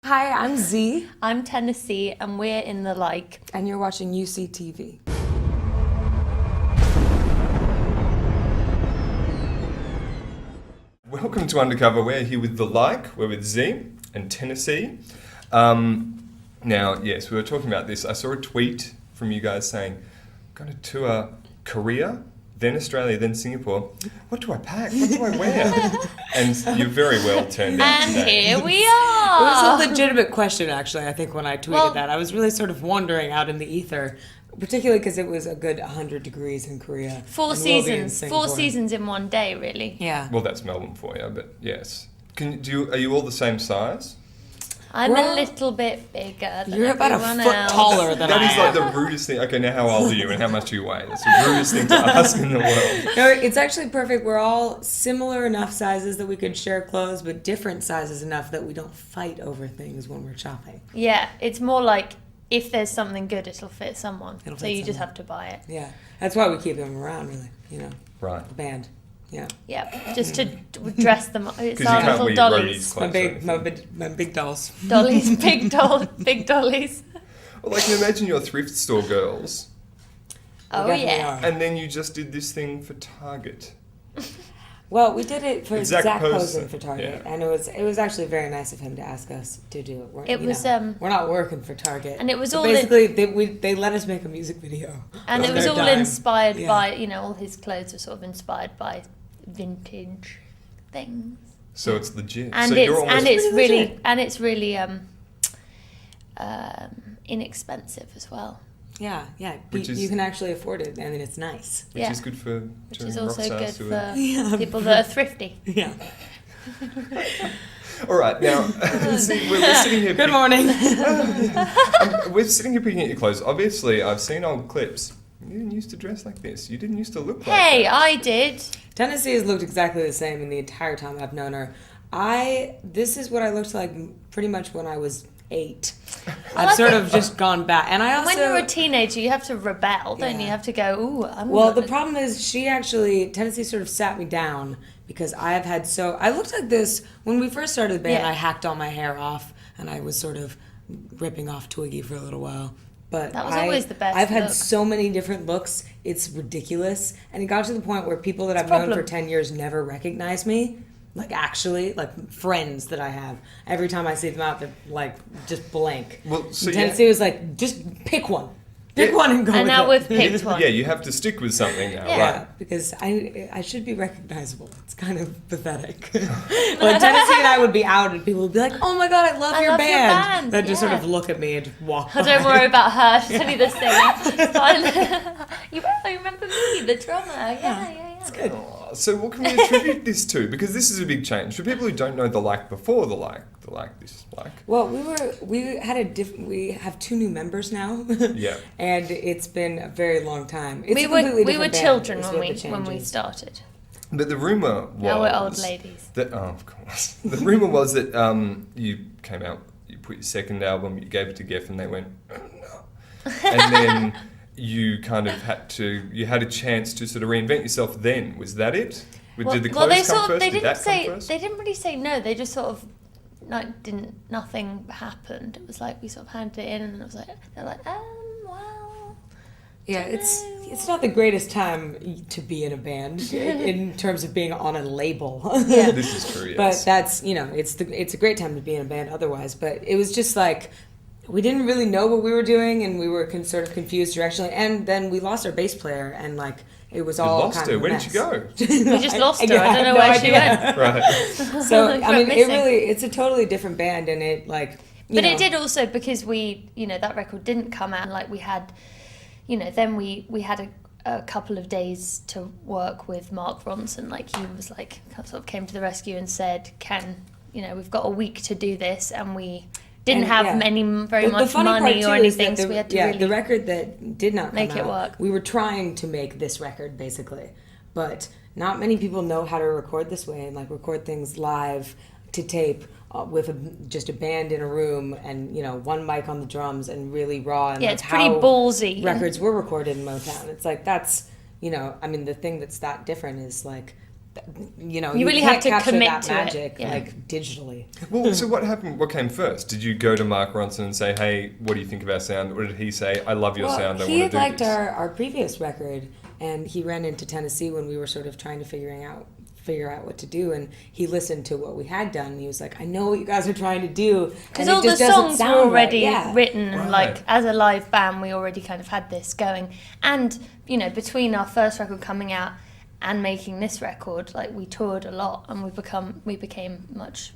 Hi, I'm Z. I'm Tennessee, and we're in the like. And you're watching UCTV. Welcome to Undercover. We're here with the like. We're with Z and Tennessee. Now, yes, we were talking about this. I saw a tweet from you guys saying, I'm going to tour Korea, then Australia, then Singapore. What do I pack? What do I wear? And you very well turned out And today. here we It are. was a legitimate question, actually, I think, when I tweeted that. I was really sort of wondering out in the ether, particularly because it was a good 100 degrees in Korea. Four seasons in one day, really. Yeah. Well, that's Melbourne for you, but yes. Are you all the same size? I'm Well, a little bit bigger than You're about a everyone foot else. taller than That I is am. like the rudest thing. Okay, now how old are you and how much do you weigh? That's the rudest thing to ask in the world. No, it's actually perfect. We're all similar enough sizes that we could share clothes, but different sizes enough that we don't fight over things when we're shopping. Yeah, it's more like if there's something good, it'll fit someone. It'll So fit you just someone. have to buy it. Yeah. That's why we keep them around, really, Right. the band. Yeah. Yeah, just to dress them up. It's 'Cause you our can't little wear dollies. roadies' My clothes. big dolls. Dollies, big dollies. Well, like, imagine you're thrift store girls, Oh, definitely yeah. are. and then you just did this thing for Target. Well, we did it for Zach Zach Posen, Posen for Target, yeah. and it was actually very nice of him to ask us to do it. It was, we're not working for Target, and it was So all basically they let us make a music video, And on it was their all dime. inspired Yeah. by, all his clothes were sort of inspired by vintage things. So it's legit. And so you're almost it's really inexpensive as well. Yeah. Which is- you can actually afford it, and it's nice. which is good for Which touring is rock also stars good who for are- people that are thrifty. Yeah. All right, now see, we're sitting here. Good morning. We're sitting here picking at your clothes. Obviously, I've seen old clips. You didn't used to dress like this. You didn't used to look like Hey, that. I did. Tennessee has looked exactly the same in the entire time I've known her. This is what I looked like pretty much when I was 8. I've I sort think- of just gone back, and I also When you're a teenager, you have to rebel, don't you? Yeah. You have to go, ooh, I'm Well, the gonna-" problem is Tennessee sort of sat me down because I looked like this when we first started the band. Yeah. I hacked all my hair off and I was sort of ripping off Twiggy for a little while. But That was always the best I've had look. so many different looks. It's ridiculous. And it got to the point where people that I've known problem. for 10 years never recognize me. Like, actually, like friends that I have. Every time I see them out, they're like just blank. Well, so And Tennessee was like, just pick one. Pick one and go And with now it. we've picked one. Yeah, you have to stick with something now, Yeah. right? Because I should be recognizable. It's kind of pathetic. Like Tennessee and I would be out and people would be like, "Oh my god, I love your band." They'd just sort yeah. of look at me and just walk. Oh, don't by. worry about her. She's only the singer. It's fine. You remember me, the drummer. Yeah. It's good. So what can we attribute this to? Because this is a big change. For people who don't know the like before the like this like. Well, we have 2 new members now. Yeah. And it's been a very long time. It's We a completely were different band, children is when what the we change is. started. But the rumor was Now we're old ladies. That, of course. The rumor was that you came out, you put your second album, you gave it to Geff, and they went, oh, no. And then you kind of had a chance to sort of reinvent yourself. Then was that it? Did the clothes come first? Did that come first? They didn't really say no. They just sort of nothing happened. It was like we sort of handed it in, and it was like they're like, well. Yeah, it's not the greatest time to be in a band in terms of being on a label. Yeah. This is true. But Yes. that's, it's a great time to be in a band otherwise. But it was just like, we didn't really know what we were doing, and we were sort of confused directionally. And then we lost our bass player, and like, it was You all lost kind her. of a Where mess. did you go? We just lost her. I have don't know no where she idea. went. Right. So, She I went mean, missing. it's a totally different band, and it, like, But it did also because we, that record didn't come out. Like we had, then we had a couple of days to work with Mark Ronson. Like he was like, sort of came to the rescue and said, we've got a week to do this. And we didn't have very much funny part, money too, or is anything. that So we had to really the record that did not come make it out, work. we were trying to make this record, basically. But not many people know how to record this way and, like, record things live to tape with just a band in a room and, one mic on the drums and really raw. And Yeah, that's it's pretty how ballsy. records were recorded in Motown. It's like, that's, the thing that's that different is, like, you really can't have to capture commit that to it, magic yeah. like digitally. Well, so what happened? What came first? Did you go to Mark Ronson and say, "Hey, what do you think of our sound?" Or did he say, "I love your sound. I He want to had do liked this"? our previous record, and he ran into Tennessee when we were sort of trying to figure out what to do, and he listened to what we had done, and he was like, I know what you guys are trying to do, because all the songs were already written, and Right. like as a live band we already kind of had this going, and between our first record coming out and making this record, like we toured a lot, and we became much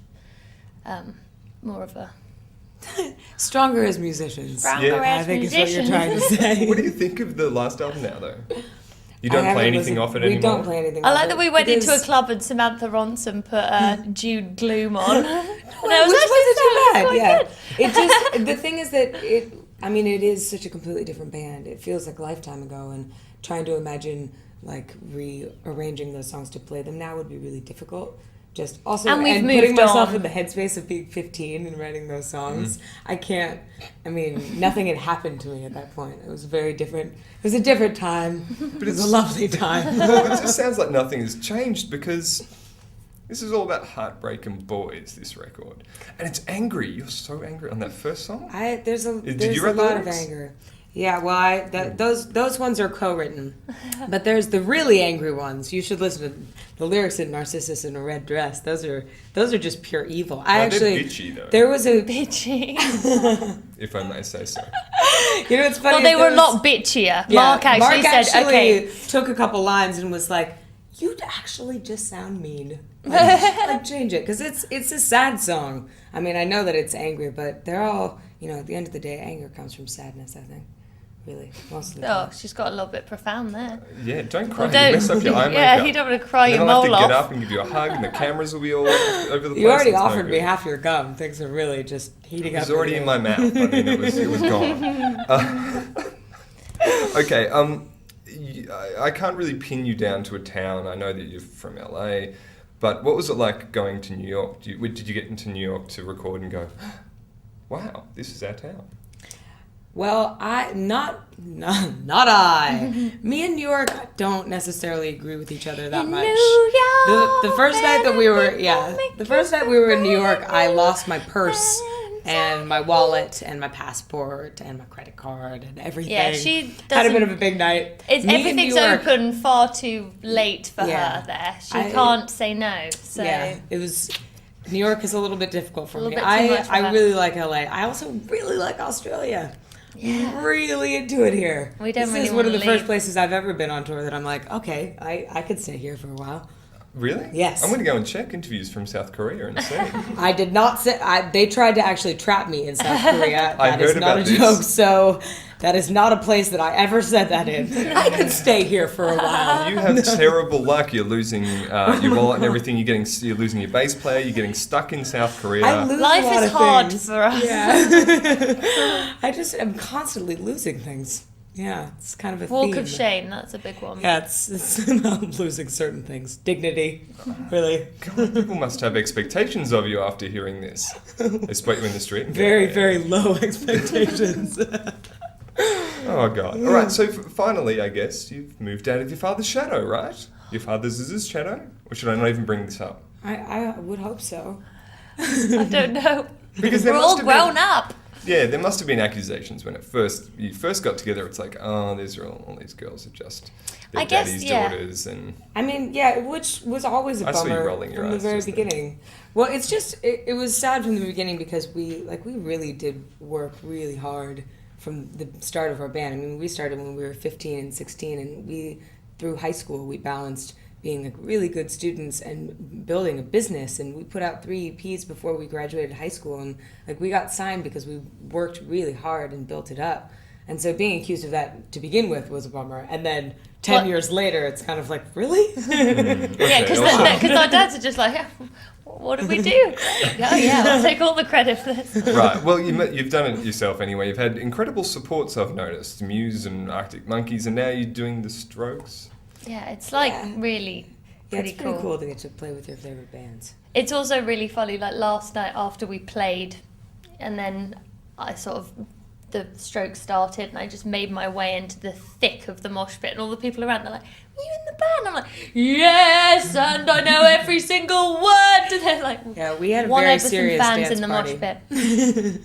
more of a stronger as musicians. stronger Yeah. I as think musicians. is what you're trying to say. What do you think of the last album now, though? You I don't play haven't anything listened- off it we anymore? don't play anything I off like it that we went into a because- club and Samantha Ronson put Jude Gloom on. And I Which was wasn't too bad, quite yeah. good. It just the thing is that it is such a completely different band. It feels like a lifetime ago, and trying to imagine like rearranging those songs to play them now would be really difficult. Just also And we've putting moved myself on. in the headspace of being 15 and writing those songs. I can't. I mean, nothing had happened to me at that point. It was very different. It was a different time. It was a lovely time. Well, it just sounds like nothing has changed because this is all about heartbreak and boys, this record. And it's angry. You're so angry on that first song. There's Did you a write the lot of lyrics? anger. Yeah, well, those ones are co-written, but there's the really angry ones. You should listen to the lyrics in "Narcissus in a Red Dress." Those are just pure evil. They're bitchy, though. there was a Bitchy. If I may say so. it's funny. Well, they were a There was- lot bitchier. Yeah, Mark actually said, okay. took a couple lines and was like, "You actually just sound mean. Like change it, because it's a sad song. I mean, I know that it's angry, but they're all at the end of the day, anger comes from sadness. I think, really, most of the time. Oh, she's got a little bit profound there. Yeah, don't cry. Well, You mess up your eye yeah, makeup. you don't want to cry And your then I'll have mole to get off. up and give you a hug, and the cameras will be all over the place. You already It's no offered me good. half your gum. Things are really just heating It up. was already in my mouth. I mean, it was gone. Okay. I can't really pin you down to a town. I know that you're from LA, but what was it like going to New York? Did you get into New York to record and go, wow, this is our town? Well, not I. Me and New York don't necessarily agree with each other that In much. New York, The first night that we were make the first night we were in New York, I friends. lost my purse and my wallet and my passport and my credit card and everything. Yeah, she had a doesn't- bit of a big night. Me in Everything's New York- open far too late for Yeah. her there. She I- can't say no. So Yeah, it was. New York is a little bit difficult for A me. little bit too much for I her. really like LA. I also really like Australia. Yeah. I'm really into it here. We don't This really is one of the wanna first leave. places I've ever been on tour that I'm like, okay, I could stay here for a while. Really? Yes. I'm going to go and check interviews from South Korea and see. I did not say. They tried to actually trap me in South Korea. I That is heard not about a this. joke. So that is not a place that I ever said that in. I could stay here for a while. You have terrible luck. You're losing your wallet and everything. You're losing your bass player. You're getting stuck in South Korea. I lose Life a lot is of hard things. for us. Yeah. I just am constantly losing things. Yeah, it's kind of a Walk theme. of shame, that's a big one. Yeah, it's I'm losing certain things. Dignity, really. God, people must have expectations of you after hearing this. They spot you in the street. And go, Very, "Hey." very low expectations. Oh God! All right. So finally, I guess you've moved out of your father's shadow, right? Your father's is his shadow, or should I not even bring this up? I would hope so. I don't know. Because there We're must all have grown been, up. Yeah, there must have been accusations when you first got together. It's like, oh, these are all these girls are just their I guess, daddy's yeah. daughters, and I mean, yeah, which was always a I saw you bummer rolling your from the eyes very just then. beginning. Well, it's just it was sad from the beginning because we really did work really hard from the start of our band. I mean, we started when we were 15 and 16, and through high school we balanced being like really good students and building a business, and we put out 3 EPs before we graduated high school, and like we got signed because we worked really hard and built it up. And so being accused of that to begin with was a bummer, and then 10 What- years later it's kind of like, really? Yeah, because also- our dads are just like, what did we do? Oh yeah, I'll take all the credit for this. Right. Well, you've done it yourself anyway. You've had incredible supports, I've noticed. Muse and Arctic Monkeys, and now you're doing the Strokes. Yeah, it's like Yeah. really Yeah, pretty it's pretty cool. cool to get to play with your favorite bands. It's also really funny, like last night after we played, and then the Strokes started, and I just made my way into the thick of the mosh pit, and all the people around, they're like, "Are you in the band?" I'm like, "Yeah!" yes, and I know every single word. And they're like, Yeah, we had a one very over some serious fans dance in the party. mosh pit.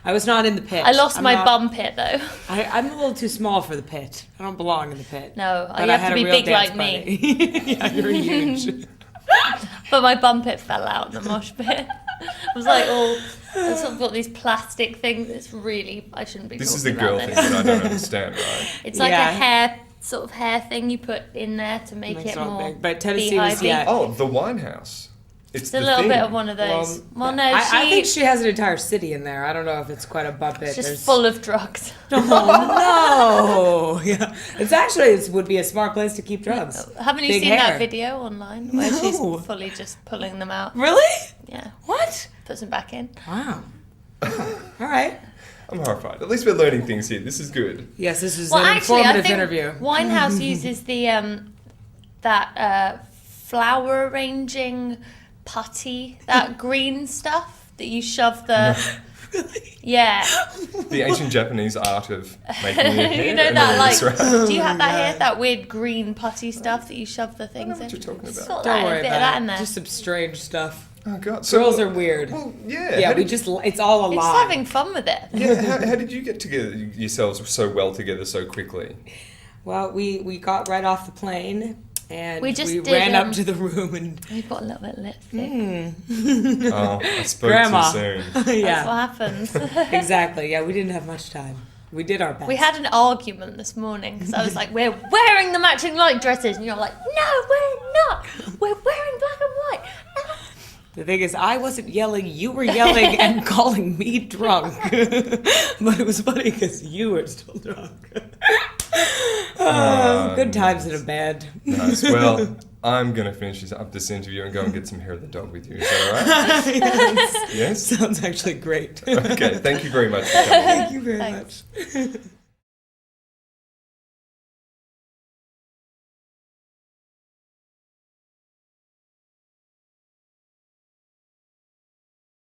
I was not in the pit. I lost I'm my not- bum pit though. I'm a little too small for the pit. I don't belong in the pit. No, But you I have had to a be real big dance like me. party. Yeah, you're huge. But my bum pit fell out in the mosh pit. I was like, I've sort of got these plastic things. It's really, I shouldn't be This talking is the about girl this. thing that I don't understand, right? It's like Yeah. a hair, sort of hair thing you put in there to make Makes it it all more big. But Tennessee was, beehivey. yeah. Oh, the wine house. It's It's a the little thing. bit of one of those. Well, no, I think she has an entire city in there. I don't know if it's quite a bump pit. it's just There's- full of drugs. Oh no! Yeah, it would be a smart place to keep drugs. Haven't you Big seen hair. that video online where she's No. fully just pulling them out? Really? Yeah, What? puts them back in. Wow. All right. I'm horrified. At least we're learning things here. This is good. Yes, this is Well, an actually, I informative think interview. Winehouse uses the flower arranging putty, that green stuff that you shove the. Yeah. The ancient Japanese art of making your hair. You know and that, all like, this, right? do you have that here? That weird green putty stuff that you shove the things know what in? you're talking It's about. got Don't that, worry a bit about of that it. in there. Just some strange stuff. Oh god. Girls are weird. Well, yeah. Yeah, how we did- just, it's all a It's lie. having fun with it. Yeah, how did you get together yourselves so well together so quickly? Well, we got right off the plane and We we, just did, ran up to the room and We've got a little bit of lipstick. Oh, I spoke Grandma. too soon. That's yeah, what happens. exactly. Yeah, we didn't have much time. We did our best. We had an argument this morning because I was like, we're wearing the matching light dresses. And you're like, no, we're not. We're wearing black and white. No. The thing is, I wasn't yelling. You were yelling and calling me drunk. But it was funny because you were still drunk. Good times in a band. Nice. Well, I'm going to finish this interview and go and get some hair of the dog with you. Is that all right? Yes? Sounds actually great. Okay, thank you very much for coming. Thank you very Thanks. much.